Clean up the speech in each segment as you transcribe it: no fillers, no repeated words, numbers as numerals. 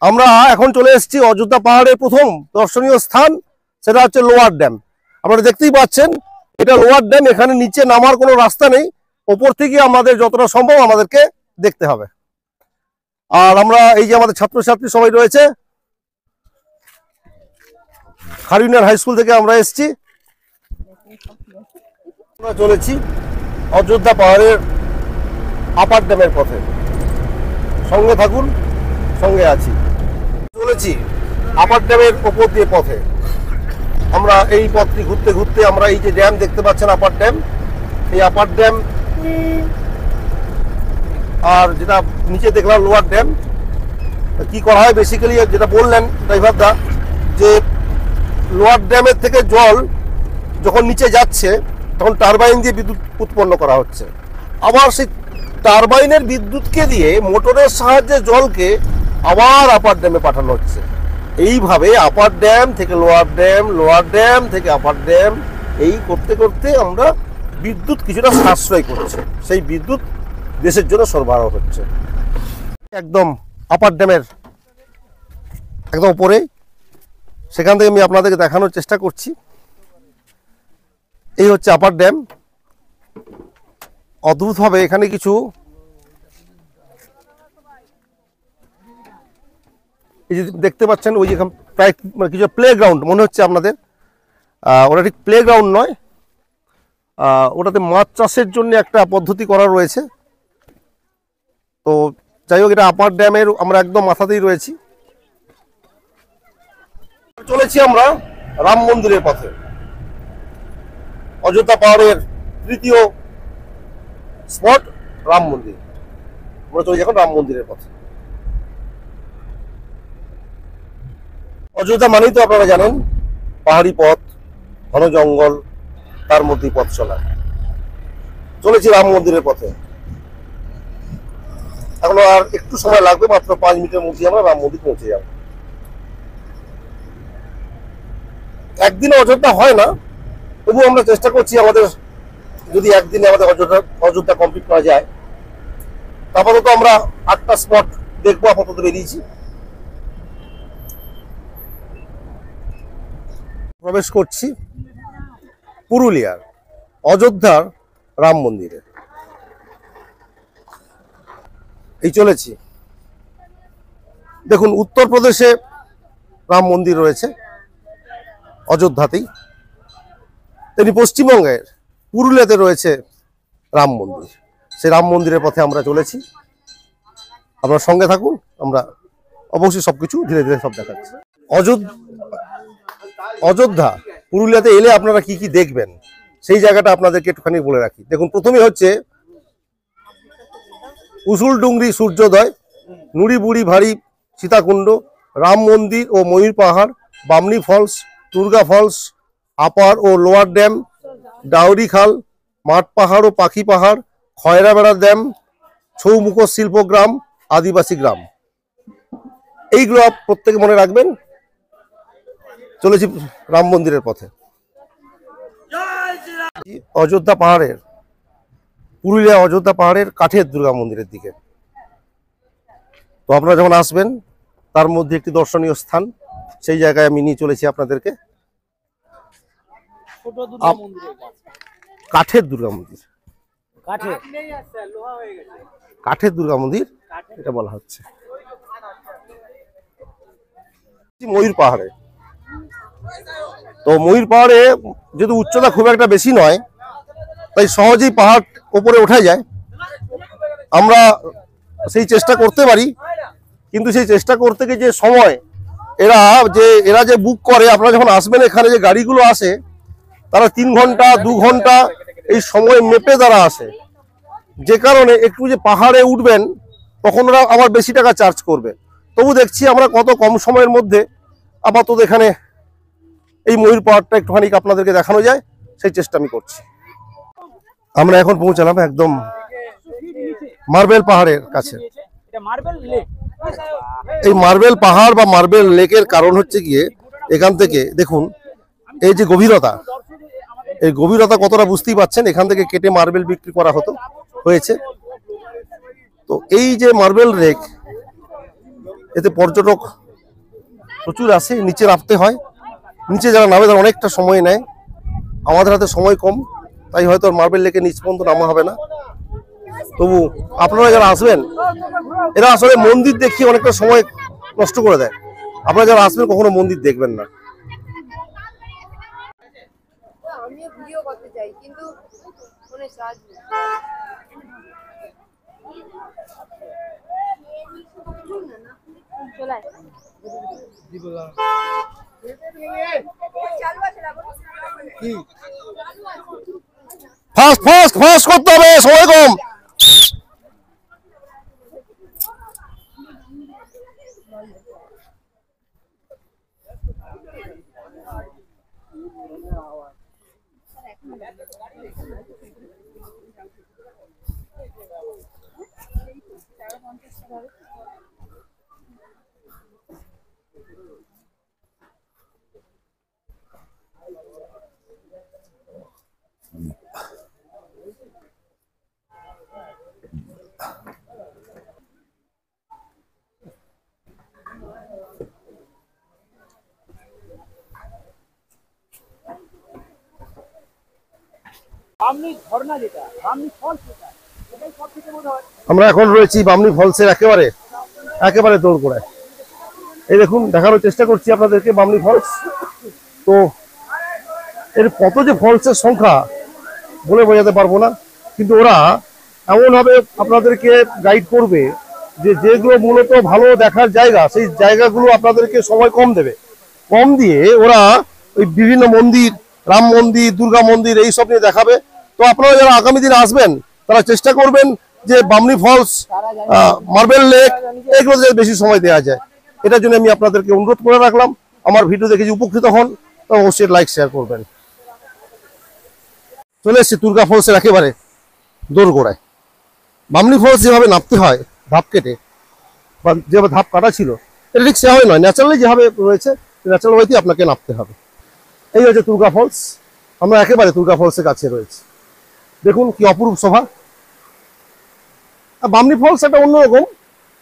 আমরা এখন চলে এসেছি অযোধ্যা পাহাড়ের প্রথম দর্শনীয় স্থান, সেটা হচ্ছে লোয়ার ড্যাম। আপনারা দেখতেই পাচ্ছেন এটা লোয়ার ড্যাম। এখানে নিচে নামার কোনো রাস্তা নেই, ওপর থেকে আমাদের যতটা সম্ভব আমাদেরকে দেখতে হবে। আর আমরা এই যে আমাদের ছাত্রছাত্রী সবাই রয়েছে, খারুইনার হাই স্কুল থেকে আমরা এসেছি। আমরা চলেছি অযোধ্যা পাহাড়ের আপার ড্যামের পথে। সঙ্গে থাকুন, সঙ্গে আছি। চলেছি আপার ড্যামের ওপর দিয়ে পথে। আমরা এই পথটি ঘুরতে ঘুরতে আমরা এই যে ড্যাম দেখতে পাচ্ছেন, আপার ড্যাম, এই আপার ড্যাম আর যেটা নিচে দেখলাম লোয়ার ড্যাম। কি করা হয় বেসিক্যালি, যেটা বললেন ড্রাইভার দা, যে লোয়ার ড্যামের থেকে জল যখন নিচে যাচ্ছে তখন টারবাইন দিয়ে বিদ্যুৎ উৎপন্ন করা হচ্ছে। আবার সেই টারবাইনের বিদ্যুৎকে দিয়ে মোটরের সাহায্যে জলকে আবার আপার ড্যামে পাঠানো হচ্ছে। এইভাবে আপার ড্যাম থেকে লোয়ার ড্যাম, লোয়ার ড্যাম থেকে আপার ড্যাম, এই করতে করতে আমরা বিদ্যুৎ কিছুটা সাশ্রয় করছি। সেই বিদ্যুৎ দেশের জন্য সরবরাহ হচ্ছে। একদম আপার ড্যামের একদম উপরে, সেখান থেকে আমি আপনাদেরকে দেখানোর চেষ্টা করছি। এই হচ্ছে আপার ড্যাম। অদ্ভুতভাবে এখানে কিছু এই যে দেখতে পাচ্ছেন, ওই যে প্রায় কিছু প্লে গ্রাউন্ড মনে হচ্ছে আপনাদের। ওটা ঠিক প্লে গ্রাউন্ড নয়, ওটাতে মাছ চাষের জন্য একটা পদ্ধতি করা রয়েছে। তো যাই হোক, এটা আপার ড্যামের আমরা একদম মাথাতেই রয়েছি। চলেছি আমরা রাম মন্দিরের পথে। অযোধ্যা পাহাড়ের তৃতীয় স্পট রাম মন্দির। আমরা চলেছি এখন রাম মন্দিরের পথে। অযোধ্যা মানেই তো আপনারা জানেন পাহাড়ি পথ, ঘন জঙ্গল, তার মধ্যেই পথ চলা। চলেছি রাম মন্দিরের পথে। এখনো আর একটু সময় লাগবে, মাত্র 5 মিনিটের মধ্যে আমরা রাম মন্দির পৌঁছে যাব। একদিনে অযোধ্যা হয় না, তবু আমরা চেষ্টা করছি আমাদের যদি একদিনে আমাদের অযোধ্যা কমপ্লিট করা যায়। আপাতত আমরা 8টা স্পট দেখবো, আপাতত বেরিয়েছি। প্রবেশ করছি পুরুলিয়ার অযোধ্যার রাম মন্দিরে। এই চলেছি। দেখুন, উত্তরপ্রদেশে রাম মন্দির রয়েছে, অযোধ্যাতেই। তেমনি পশ্চিমবঙ্গের পুরুলিয়াতে রয়েছে রাম মন্দির। সেই রাম মন্দিরের পথে আমরা চলেছি। আপনার সঙ্গে থাকুন, আমরা অবশ্যই সবকিছু ধীরে ধীরে সব দেখাচ্ছি। অযোধ্যা পুরুলিয়াতে এলে আপনারা কি কি দেখবেন সেই জায়গাটা আপনাদেরকে একটুখানি বলে রাখি। দেখুন, প্রথমে হচ্ছে উসুলডুংরি সূর্যোদয়, নুড়ি বুড়ি ভারী সীতাকুণ্ড, রাম মন্দির ও ময়ূর পাহাড়, বামনি ফলস, দুর্গা ফলস, আপার ও লোয়ার ড্যাম, ডাউরি খাল, মাঠ পাহাড় ও পাখি পাহাড়, খয়রাবেড়া ড্যাম, ছৌমুখ শিল্পগ্রাম, আদিবাসী গ্রাম। এইগুলো প্রত্যেকে মনে রাখবেন। চলেছি রাম মন্দিরের পথে। অযোধ্যা পাহাড়ের, পুরুলিয়া অযোধ্যা পাহাড়ের কাঠের দুর্গা মন্দিরের দিকে। তো আপনারা যখন আসবেন, তার মধ্যে একটি দর্শনীয় স্থান, সেই জায়গায় আমি নিয়ে চলেছি আপনাদেরকে। কাঠের দুর্গা মন্দির, কাঠের দুর্গা মন্দির এটা বলা হচ্ছে। ময়ূর পাহাড়ে, তো ময়ূর পাহাড়ে যদি উচ্চতা খুব একটা বেশি নয়, তাই সহজেই পাহাড় উপরে ওঠা যায়। আমরা সেই চেষ্টা করতে পারি, কিন্তু সেই চেষ্টা করতে গিয়ে যে সময় এরা যে বুক করে, আপনারা যখন আসবেন এখানে যে গাড়িগুলো আসে, তারা 3 ঘন্টা 2 ঘন্টা এই সময় মেপে তারা আসে। যে কারণে একটু যে পাহাড়ে উঠবেন তখন ওরা আবার বেশি টাকা চার্জ করবে। তবু দেখছি আমরা কত কম সময়ের মধ্যে আপাতত এখানে এই ময়ূর পাহাড়টা একটুখানি আপনাদেরকে দেখানো যায়, সেই চেষ্টা আমি করছি। আমরা এখন পৌঁছালাম একদম মার্বেল পাহাড়ের কাছে। এই মার্বেল পাহাড় বা মার্বেল লেকের কারণ হচ্ছে গিয়ে, এখান থেকে দেখুন এই যে গভীরতা, এই গভীরতা কতটা বুঝতেই পাচ্ছেন। এখান থেকে কেটে মার্বেল বিক্রি করা হয়েছে। তো এই যে মার্বেল লেক, এতে পর্যটক প্রচুর আসে। নিচে নামতে হয়, নিচে যারা নামে তারা অনেকটা সময় নেয়, আমাদের হাতে সময় কম, তাই হয়তো মার্বেল লেকে নিচ পর্যন্ত নামা হবে না। তবু আপনারা যারা আসবেন, এরা আসলে মন্দির দেখিয়ে অনেকটা সময় নষ্ট করে দেয়। আপনারা যারা আসবেন কখনো মন্দির দেখবেন না। আমিও ভিডিও করতে চাই কিন্তু ফোনে চার্জ নেই। চলে ফাস্ট ফাস্ট ফাস্ট করতে হবে, সময় কম। আমরা এখন রয়েছি বামনি ফলসের একেবারে দোরগোড়ায়। এই দেখুন, দেখানোর চেষ্টা করছি আপনাদেরকে বামনি ফলস। তো এর কত যে ফলসের সংখ্যা বলে বোঝাতে পারবো না, কিন্তু ওরা এমনভাবে আপনাদেরকে গাইড করবে যে যেগুলো মূলত ভালো দেখার জায়গা, সেই জায়গাগুলো আপনাদেরকে সময় কম দেবে। কম দিয়ে ওরা ওই বিভিন্ন মন্দির, রাম মন্দির, দুর্গা মন্দির এইসব নিয়ে দেখাবে। তো আপনারা যারা আগামী দিনে আসবেন তারা চেষ্টা করবেন যে বামনি ফলস, মার্বেল লেক এগুলোতে বেশি সময় দেওয়া যায়। এটার জন্য আমি আপনাদেরকে অনুরোধ করে রাখলাম। আমার ভিডিও দেখে যে উপকৃত হন তো অবশ্যই লাইক শেয়ার করবেন। চলে এসছি দুর্গা ফলসের একেবারে দোরগোড়ায়। বামনি ফলস যেভাবে নামতে হয় ধাপ কেটে, বা যেভাবে ধাপ কাটা ছিল, এটা ঠিক সেভাবে নয়, ন্যাচারালি যেভাবে রয়েছে ন্যাচারাল ওয়েতেই আপনাকে নামতে হবে। এই হচ্ছে দুর্গা ফলস। আমরা একেবারে দুর্গা ফলসের কাছে রয়েছি। দেখুন কি অপরূপ শোভা। বামনি ফলস একটা অন্যরকম,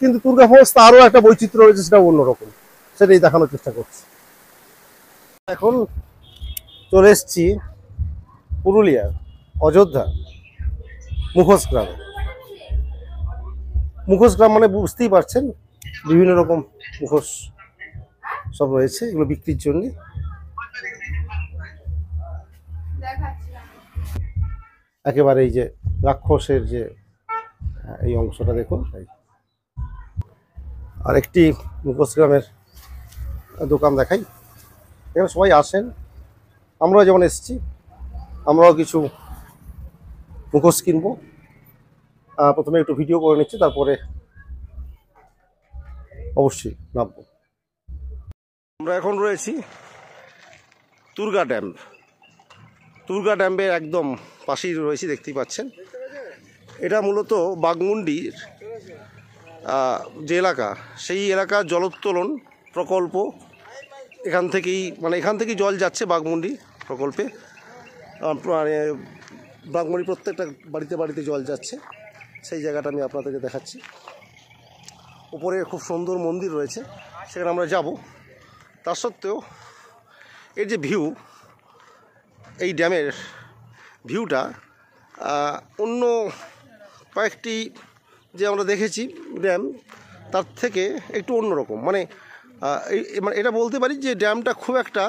কিন্তু দুর্গা ফলস তারও একটা বৈচিত্র্য রয়েছে, সেটা অন্যরকম, সেটাই দেখানোর চেষ্টা করছি। এখন চলে এসছি পুরুলিয়ার অযোধ্যা মুখোশ গ্রামে। মুখোশ গ্রাম মানে বুঝতেই পারছেন, বিভিন্ন রকম মুখোশ সব রয়েছে, এগুলো বিক্রির জন্য। একেবারে এই যে রাক্ষসের যে এই অংশটা দেখুন। আর একটি মুখোশ গ্রামের দোকান দেখাই। এখানে সবাই আসেন, আমরাও যেমন এসেছি, আমরাও কিছু মুখোশ কিনবো। প্রথমে একটু ভিডিও করে নিচ্ছি, তারপরে অবশ্যই নামবো। আমরা এখন রয়েছি দুর্গা ড্যাম। দুর্গা ড্যামের একদম পাশেই রয়েছি, দেখতেই পাচ্ছেন। এটা মূলত বাঘমুন্ডির যে এলাকা, সেই এলাকার জলোত্তোলন প্রকল্প। এখান থেকেই জল যাচ্ছে বাঘমুন্ডি প্রকল্পে। মানে বাঘমুন্ডি প্রত্যেকটা বাড়িতে বাড়িতে জল যাচ্ছে, সেই জায়গাটা আমি আপনাদেরকে দেখাচ্ছি। উপরে খুব সুন্দর মন্দির রয়েছে, সেখানে আমরা যাব। তার সত্ত্বেও এর যে ভিউ, এই ড্যামের ভিউটা অন্য কয়েকটি যে আমরা দেখেছি ড্যাম, তার থেকে একটু অন্যরকম। মানে এটা বলতে পারি যে ড্যামটা খুব একটা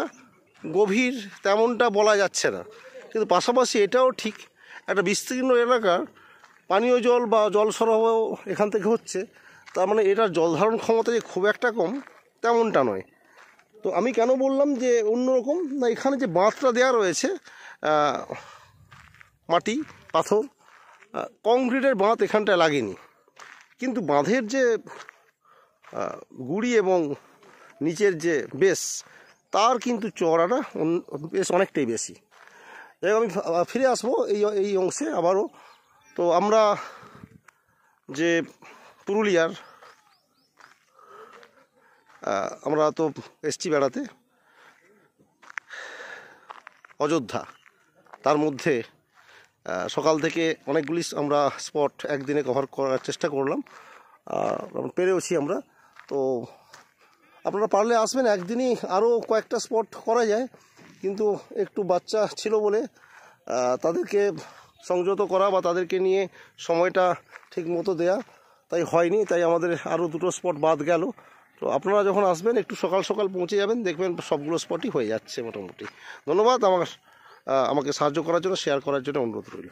গভীর তেমনটা বলা যাচ্ছে না, কিন্তু পাশাপাশি এটাও ঠিক একটা বিস্তীর্ণ এলাকার পানীয় জল বা জল সরবরাহ এখান থেকে হচ্ছে। তার মানে এটার জল ধারণ ক্ষমতা যে খুব একটা কম তেমনটা নয়। তো আমি কেন বললাম যে অন্যরকম, না এখানে যে বাঁধটা দেওয়া রয়েছে, মাটি পাথর কংক্রিটের বাঁধ এখানটায় লাগেনি, কিন্তু বাঁধের যে গুড়ি এবং নিচের যে বেস, তার কিন্তু চওড়াটা বেশ অনেকটাই বেশি। যাই হোক, আমি ফিরে আসবো এই অংশে আবারও। তো আমরা যে পুরুলিয়ার আমরা তো এসছি বেড়াতে অযোধ্যা, তার মধ্যে সকাল থেকে অনেকগুলি আমরা স্পট একদিনে কভার করার চেষ্টা করলাম, পেরেওছি আমরা। তো আপনারা পারলে আসবেন, একদিনই আরও কয়েকটা স্পট করা যায়, কিন্তু একটু বাচ্চা ছিল বলে তাদেরকে সংযত করা বা তাদেরকে নিয়ে সময়টা ঠিক মতো দেয়া তাই হয়নি, তাই আমাদের আরও দুটো স্পট বাদ গেল। তো আপনারা যখন আসবেন একটু সকাল সকাল পৌঁছে যাবেন, দেখবেন সবগুলো স্পটই হয়ে যাচ্ছে মোটামুটি। ধন্যবাদ আমাকে সাহায্য করার জন্য, শেয়ার করার জন্য অনুরোধ রইল।